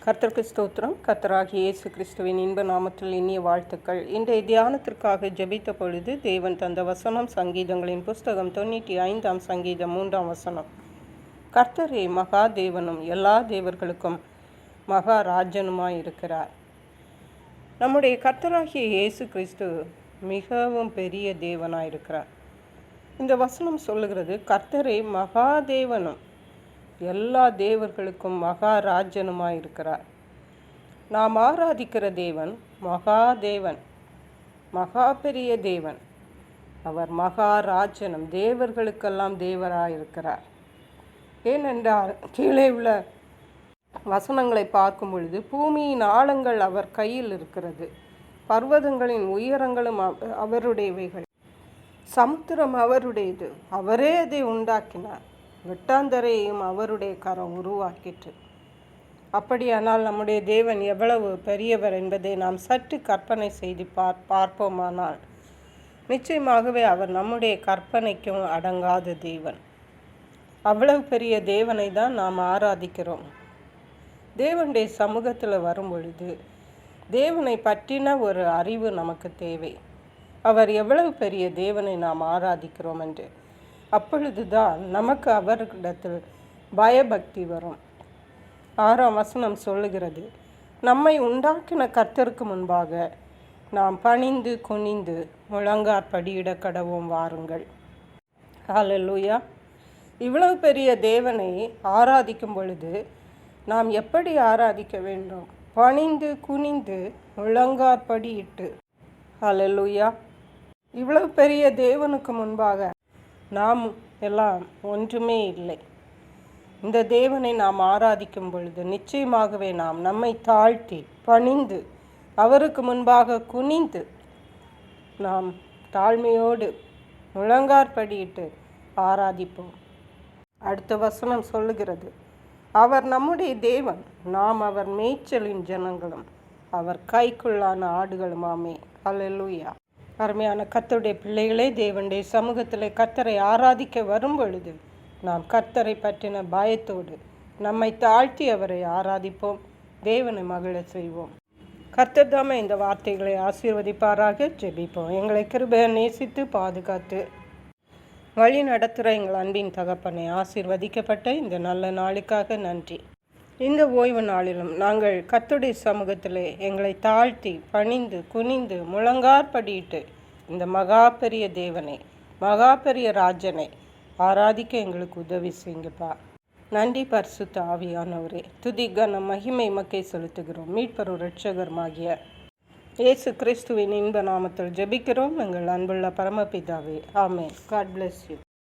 கர்த்தருக்கு ஸ்தோத்திரம். கர்த்தராகிய இயேசு கிறிஸ்துவின் இன்ப நாமத்தில் இனிய வாழ்த்துக்கள். இன்றைய தியானத்திற்காக ஜெபித்த பொழுது தேவன் தந்த வசனம் சங்கீதங்களின் புஸ்தகம் 95 சங்கீதம் 3 கர்த்தரே மகா தேவனும் எல்லா தேவர்களுக்கும் மகா ராஜனுமாய் இருக்கிறார். நம்முடைய கர்த்தராகிய இயேசு கிறிஸ்து மிகவும் பெரிய தேவனாயிருக்கிறார். இந்த வசனம் சொல்லுகிறது, கர்த்தரே மகா தேவனும் எல்லா தேவர்களுக்கும் மகாராஜனுமாய் இருக்கிறார். நாம் ஆராதிக்கிற தேவன் மகா தேவன், மகா பெரிய தேவன். அவர் மகாராஜனும் தேவர்களுக்கெல்லாம் தேவராயிருக்கிறார். ஏனென்றால் கீழே உள்ள வசனங்களை பார்க்கும் பொழுது, பூமியின் ஆழங்கள் அவர் கையில் இருக்கிறது, பர்வதங்களின் உயரங்களும் அவருடையவைகள், சமுத்திரம் அவருடையது, அவரே அதை உண்டாக்கினார், வெட்டாந்தரையையும் அவருடைய கரம் உருவாக்கிற்று. அப்படியானால் நம்முடைய தேவன் எவ்வளவு பெரியவர் என்பதை நாம் சற்று கற்பனை செய்து பார்ப்போமானால் நிச்சயமாகவே அவர் நம்முடைய கற்பனைக்கும் அடங்காத தேவன். அவ்வளவு பெரிய தேவனை தான் நாம் ஆராதிக்கிறோம். தேவனுடைய சமூகத்தில் வரும் பொழுது தேவனை பற்றின ஒரு அறிவு நமக்கு தேவை. அவர் எவ்வளவு பெரிய தேவனை நாம் ஆராதிக்கிறோம் என்று. அப்பொழுதுதான் நமக்கு அவரிடத்தில் பயபக்தி வரும். 6ஆம் வசனம் சொல்லுகிறது, நம்மை உண்டாக்கின கர்த்தருக்கு முன்பாக நாம் பணிந்து குனிந்து முழங்காற்படியிட கடவோம் வாருங்கள். ஹல்லேலூயா. இவ்வளவு பெரிய தேவனை ஆராதிக்கும் பொழுது நாம் எப்படி ஆராதிக்க வேண்டும்? பணிந்து குனிந்து முழங்காற்படியிட்டு. ஹல்லேலூயா. இவ்வளவு பெரிய தேவனுக்கு முன்பாக நாம் எல்லாம் ஒன்றுமே இல்லை. இந்த தேவனை நாம் ஆராதிக்கும் பொழுது நிச்சயமாகவே நாம் நம்மை தாழ்த்தி பணிந்து அவருக்கு முன்பாக குனிந்து நாம் தாழ்மையோடு முழங்காற்படியிட்டு ஆராதிப்போம். அடுத்த வசனம் சொல்லுகிறது, அவர் நம்முடைய தேவன், நாம் அவர் மேய்ச்சலின் ஜனங்களும் அவர் கைக்குள்ளான ஆடுகளுமாமே. ஹல்லேலூயா. அருமையான கர்த்தருடைய பிள்ளைகளே, தேவனுடைய சமூகத்தில் கர்த்தரை ஆராதிக்க வரும் பொழுது நாம் கர்த்தரை பற்றின பயத்தோடு நம்மை தாழ்த்தி அவரை ஆராதிப்போம், தேவனை மகிழ செய்வோம். கர்த்தர் தாமே இந்த வார்த்தைகளை ஆசீர்வதிப்பாராக. ஜெபிப்போம். எங்களை கிருபையை நேசித்து பாதுகாத்து வழி நடத்துகிற எங்கள் அன்பின் தகப்பனை, ஆசீர்வதிக்கப்பட்ட இந்த நல்ல நாளுக்காக நன்றி. இந்த ஓய்வு நாளிலும் நாங்கள் கர்த்தருடைய சமூகத்தில் எங்களை தாழ்த்தி பணிந்து குனிந்து முழங்காற்படியிட்டு இந்த மகா பெரிய தேவனை, மகா பெரிய ராஜனை ஆராதிக்க எங்களுக்கு உதவி செய்யுங்கப்பா. நன்றி பரிசுத்த ஆவியானவரே. துதி கன மகிமை மக்கை செலுத்துகிறோம். மீட்பரும் இரட்சகருமாகிய இயேசு கிறிஸ்துவின் இன்ப நாமத்தில் ஜெபிக்கிறோம் எங்கள் அன்புள்ள பரமபிதாவே. ஆமென். God bless you.